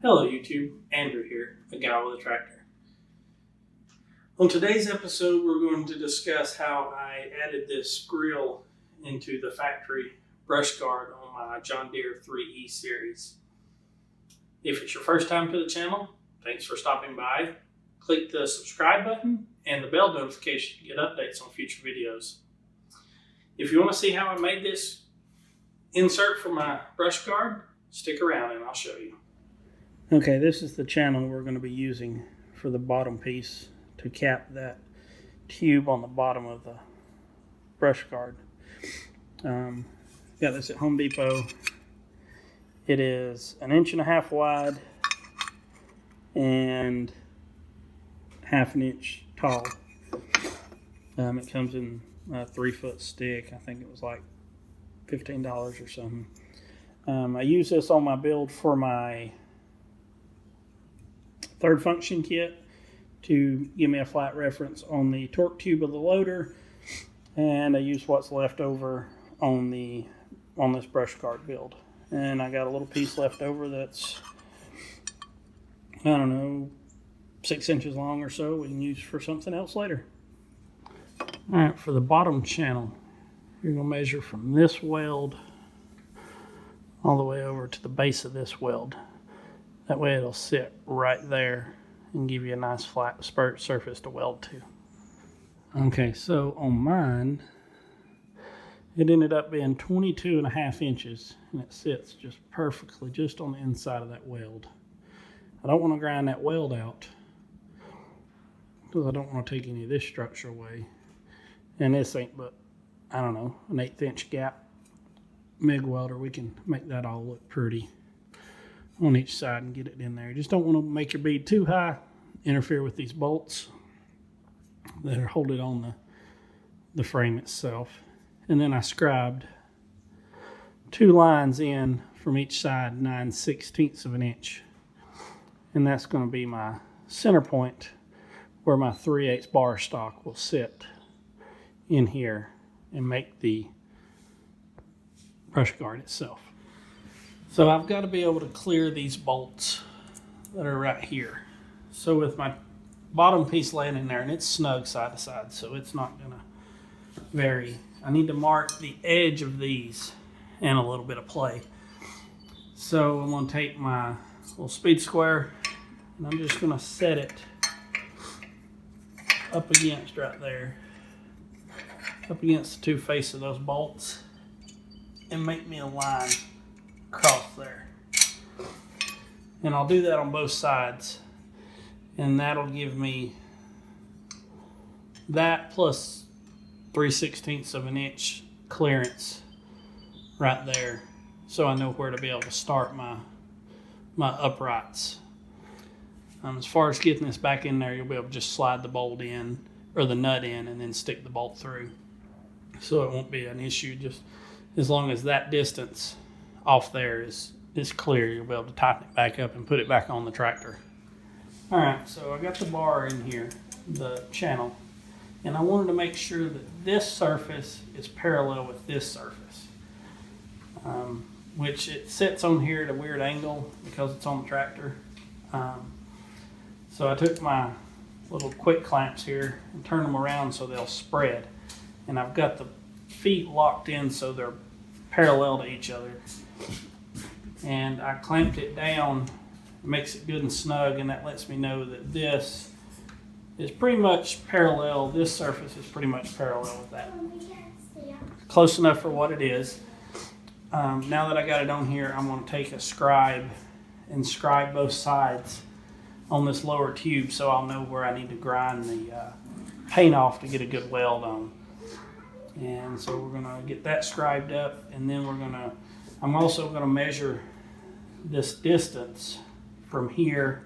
Hello YouTube, Andrew here, a guy with a tractor. On today's episode, we're going to discuss how I added this grill into the factory brush guard on my John Deere 3E series. If it's your first time to the channel, thanks for stopping by. Click the subscribe button and the bell notification to get updates on future videos. If you want to see how I made this insert for my brush guard, stick around and I'll show you. Okay, this is the channel we're going to be using for the bottom piece to cap that tube on the bottom of the brush guard. Got this at Home Depot. It is 1.5 inches wide and 1/2 inch tall. It comes in a 3-foot stick. I think it was like $15 or something. I use this on my build for my third function kit to give me a flat reference on the torque tube of the loader, and I use what's left over on this brush guard build. And I got a little piece left over that's, I don't know, 6 inches long or so. We can use for something else later. All right, for the bottom channel, you're gonna measure from this weld all the way over to the base of this weld. That way it'll sit right there and give you a nice flat spurt surface to weld to. Okay, so on mine, it ended up being 22.5 inches, and it sits just perfectly just on the inside of that weld. I don't want to grind that weld out because I don't want to take any of this structure away. And this ain't but, I don't know, an 1/8 inch gap MIG welder. We can make that all look pretty on each side and get it in there. You just don't want to make your bead too high, interfere with these bolts that are holding on the frame itself. And then I scribed 2 lines in from each side, 9/16 of an inch. And that's going to be my center point where my 3/8 bar stock will sit in here and make the brush guard itself. So I've got to be able to clear these bolts that are right here. So with my bottom piece laying in there, and it's snug side to side, so it's not going to vary, I need to mark the edge of these and a little bit of play. So I'm going to take my little speed square and I'm just going to set it up against right there, up against the 2 faces of those bolts, and make me a line across there. And I'll do that on both sides, and that'll give me that plus 3/16 of an inch clearance right there, so I know where to be able to start my uprights. As far as getting this back in there, you'll be able to just slide the bolt in, or the nut in, and then stick the bolt through, so it won't be an issue. Just as long as that distance off there is clear, you'll be able to tighten it back up and put it back on the tractor. All right, so I got the bar in here, the channel, and I wanted to make sure that this surface is parallel with this surface, which it sits on here at a weird angle because it's on the tractor. So I took my little quick clamps here and turned them around so they'll spread, and I've got the feet locked in so they're parallel to each other. And I clamped it down, makes it good and snug, and that lets me know that this is pretty much parallel. This surface is pretty much parallel with that. Close enough for what it is. Now that I got it on here, I'm going to take a scribe and scribe both sides on this lower tube so I'll know where I need to grind the paint off to get a good weld on. And so we're going to get that scribed up, and then I'm also going to measure this distance from here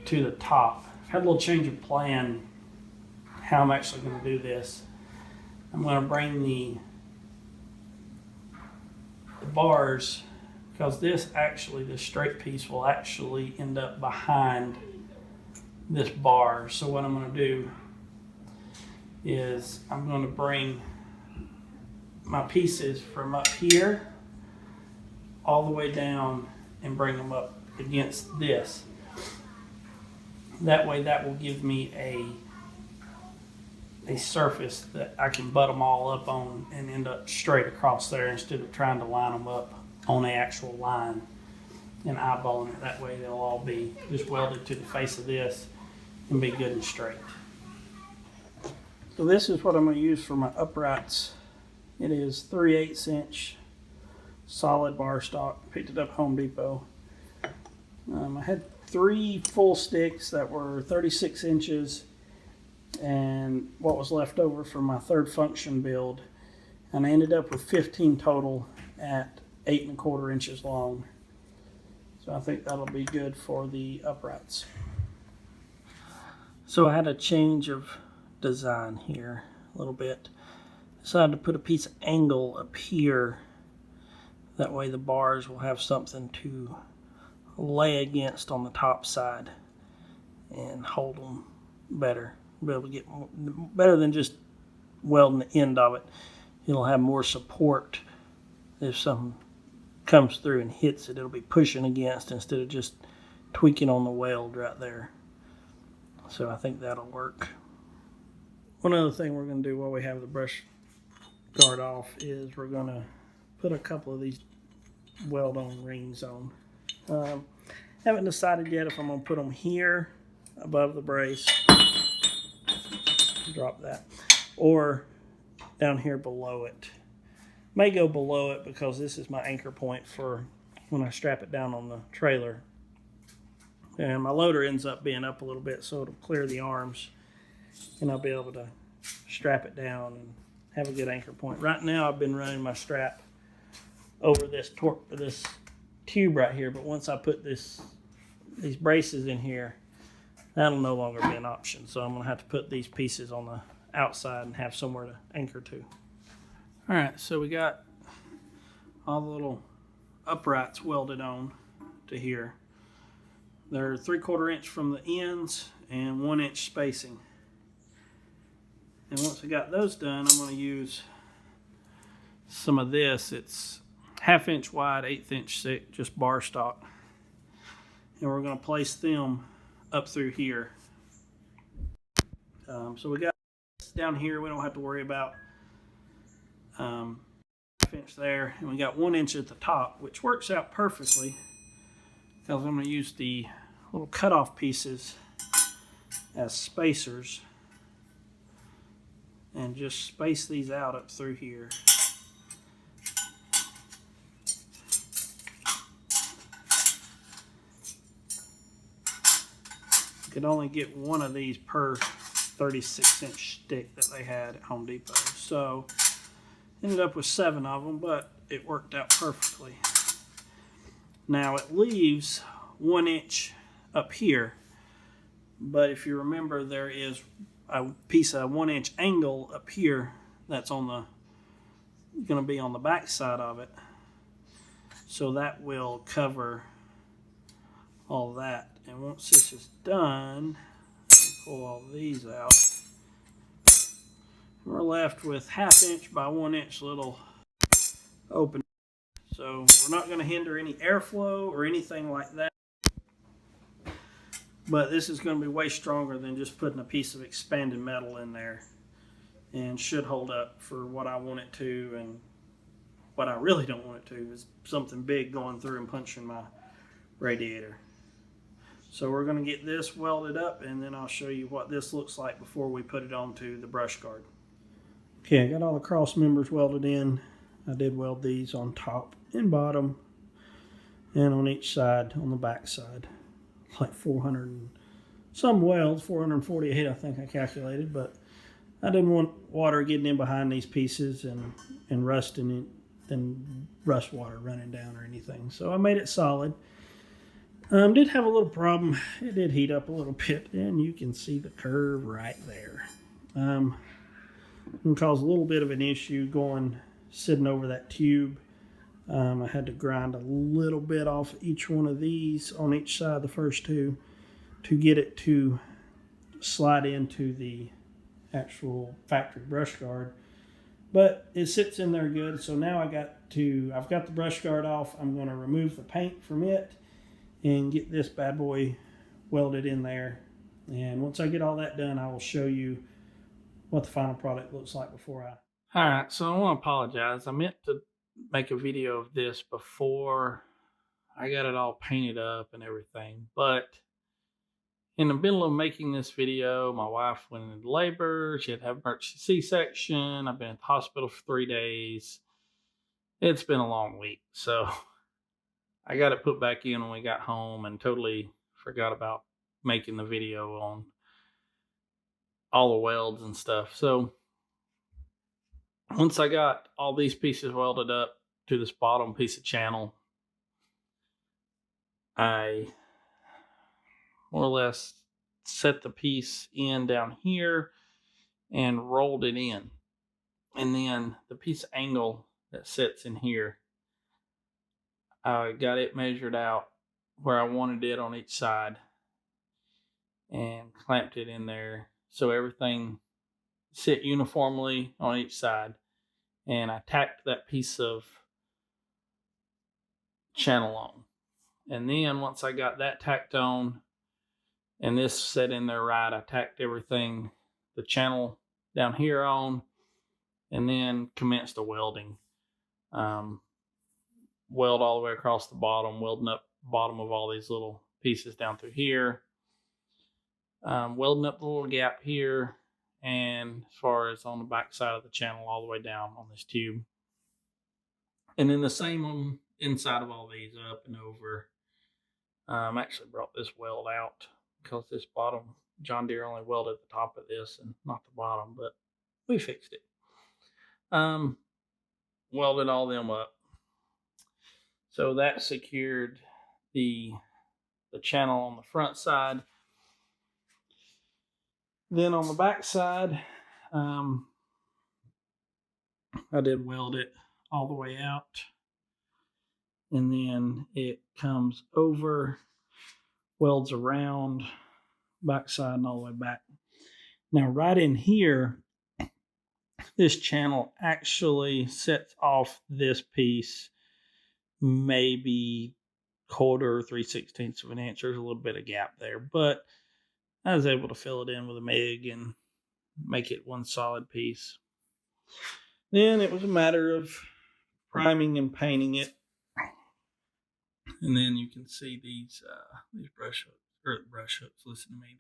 to the top. I've had a little change of plan how I'm actually going to do this. I'm going to bring the bars, because this straight piece will actually end up behind this bar. So what I'm going to do is I'm going to bring my pieces from up here all the way down and bring them up against this. That way that will give me a surface that I can butt them all up on and end up straight across there instead of trying to line them up on the actual line and eyeballing it. That way they'll all be just welded to the face of this and be good and straight. So this is what I'm going to use for my uprights. It is 3/8 inch solid bar stock. Picked it up at Home Depot. I had 3 full sticks that were 36 inches and what was left over for my third function build, and I ended up with 15 total at 8 1/4 inches long. So I think that'll be good for the uprights. So I had a change of design here a little bit. Decided to put a piece of angle up here. That way the bars will have something to lay against on the top side and hold them better. Be able to get more, better than just welding the end of it. It'll have more support. If something comes through and hits it, it'll be pushing against instead of just tweaking on the weld right there. So I think that'll work. One other thing we're going to do while we have the brush guard off is we're going to put a couple of these weld on rings on. Haven't decided yet if I'm going to put them here above the brace, drop that, or down here below it. May go below it because this is my anchor point for when I strap it down on the trailer. And my loader ends up being up a little bit, so it'll clear the arms and I'll be able to strap it down and have a good anchor point. Right now I've been running my strap over this tube right here, but once I put these braces in here, that'll no longer be an option. So I'm going to have to put these pieces on the outside and have somewhere to anchor to. All right, so we got all the little uprights welded on to here. They're 3/4 inch from the ends and 1 inch spacing. And once I got those done, I'm going to use some of this. It's 1/2 inch wide, 1/8 inch thick, just bar stock. And we're going to place them up through here. So we got this down here. We don't have to worry about 1/2 inch there. And we got 1 inch at the top, which works out perfectly because I'm going to use the little cutoff pieces as spacers and just space these out up through here. You could only get one of these per 36 inch stick that they had at Home Depot. So ended up with 7 of them, but it worked out perfectly. Now it leaves 1 inch up here, but if you remember, there is a piece of 1 inch angle up here that's on the going to be on the back side of it, so that will cover all that. And once this is done, pull all these out, we're left with 1/2 inch by 1 inch little opening. So we're not going to hinder any airflow or anything like that. But this is going to be way stronger than just putting a piece of expanded metal in there, and should hold up for what I want it to. And what I really don't want it to is something big going through and punching my radiator. So we're going to get this welded up, and then I'll show you what this looks like before we put it onto the brush guard. Okay, I got all the cross members welded in. I did weld these on top and bottom and on each side, on the back side. Like 400 and some welds, 448 I think I calculated, but I didn't want water getting in behind these pieces and rusting it, and rust water running down or anything. So I made it solid. Did have a little problem. It did heat up a little bit, and you can see the curve right there. Can cause a little bit of an issue sitting over that tube. I had to grind a little bit off each one of these on each side, the first two, to get it to slide into the actual factory brush guard. but it sits in there good. So now I've got the brush guard off. I'm going to remove the paint from it and get this bad boy welded in there. And once I get all that done, I will show you what the final product looks like before I... All right, so I want to apologize. I meant to make a video of this before I got it all painted up and everything, but in the middle of making this video, my wife went into labor. She had to have an emergency C-section. I've been at the hospital for 3 days. It's been a long week, so I got it put back in when we got home and totally forgot about making the video on all the welds and stuff. So once I got all these pieces welded up to this bottom piece of channel, I more or less set the piece in down here and rolled it in. And then the piece of angle that sits in here, I got it measured out where I wanted it on each side and clamped it in there so everything sit uniformly on each side. And I tacked that piece of channel on. And then once I got that tacked on and this set in there right, I tacked everything, the channel down here on, and then commenced the welding. Weld all the way across the bottom, welding up the bottom of all these little pieces down through here. Welding up the little gap here, and as far as on the back side of the channel all the way down on this tube. And then the same on inside of all these up and over. I actually brought this weld out because this bottom, John Deere only welded the top of this and not the bottom, but we fixed it. Welded all them up. So that secured the channel on the front side. Then on the back side, I did weld it all the way out. And then it comes over, welds around, backside and all the way back. Now right in here, this channel actually sets off this piece maybe 1/4, 3/16 of an inch. There's a little bit of gap there, but I was able to fill it in with a MIG and make it one solid piece. Then it was a matter of priming and painting it. And then you can see these brush hooks, listen to me,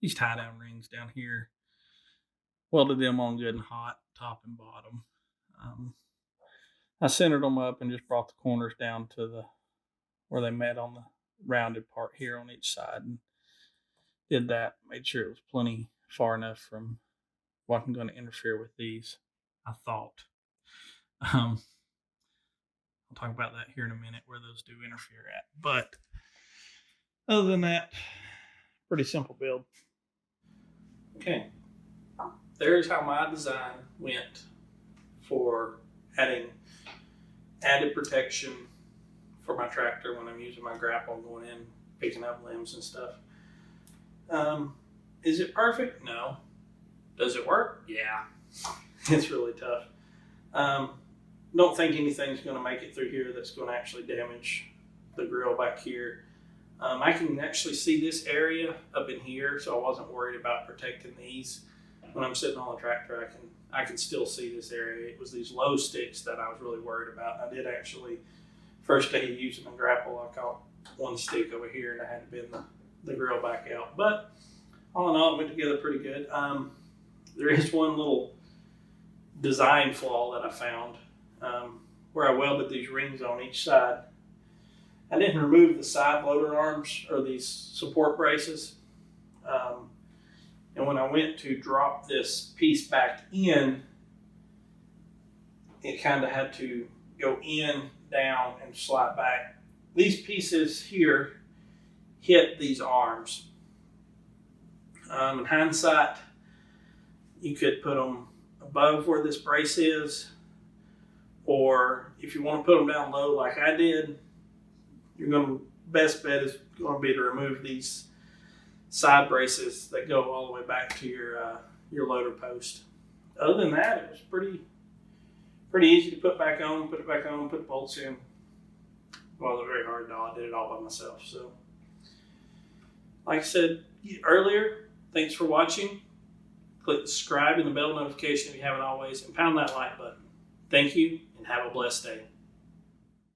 these tie down rings down here. Welded them on good and hot, top and bottom. I centered them up and just brought the corners down to where they met on the rounded part here on each side, and did that. Made sure it was plenty far enough from wasn't going to interfere with these, I thought. I'll talk about that here in a minute, where those do interfere at. But other than that, pretty simple build. Okay, there's how my design went for adding added protection for my tractor when I'm using my grapple, going in, picking up limbs and stuff. Is it perfect? No. Does it work? Yeah. It's really tough. Don't think anything's going to make it through here that's going to actually damage the grill back here. I can actually see this area up in here, so I wasn't worried about protecting these. When I'm sitting on the tractor, I can still see this area. It was these low sticks that I was really worried about. I did actually, first day of using the grapple, I caught one stick over here and I had to bend the grill back out. But all in all, it went together pretty good. There is one little design flaw that I found where I welded these rings on each side. I didn't remove the side loader arms or these support braces. And when I went to drop this piece back in, it kind of had to go in, down, and slide back. These pieces here hit these arms. In hindsight, you could put them above where this brace is, or if you want to put them down low like I did, best bet is going to be to remove these side braces that go all the way back to your loader post. Other than that, it was pretty pretty easy to put back on, put the bolts in. Well, they're very hard, though. I did it all by myself. So, like I said earlier, thanks for watching. Click subscribe and the bell notification if you haven't always, and pound that like button. Thank you, and have a blessed day.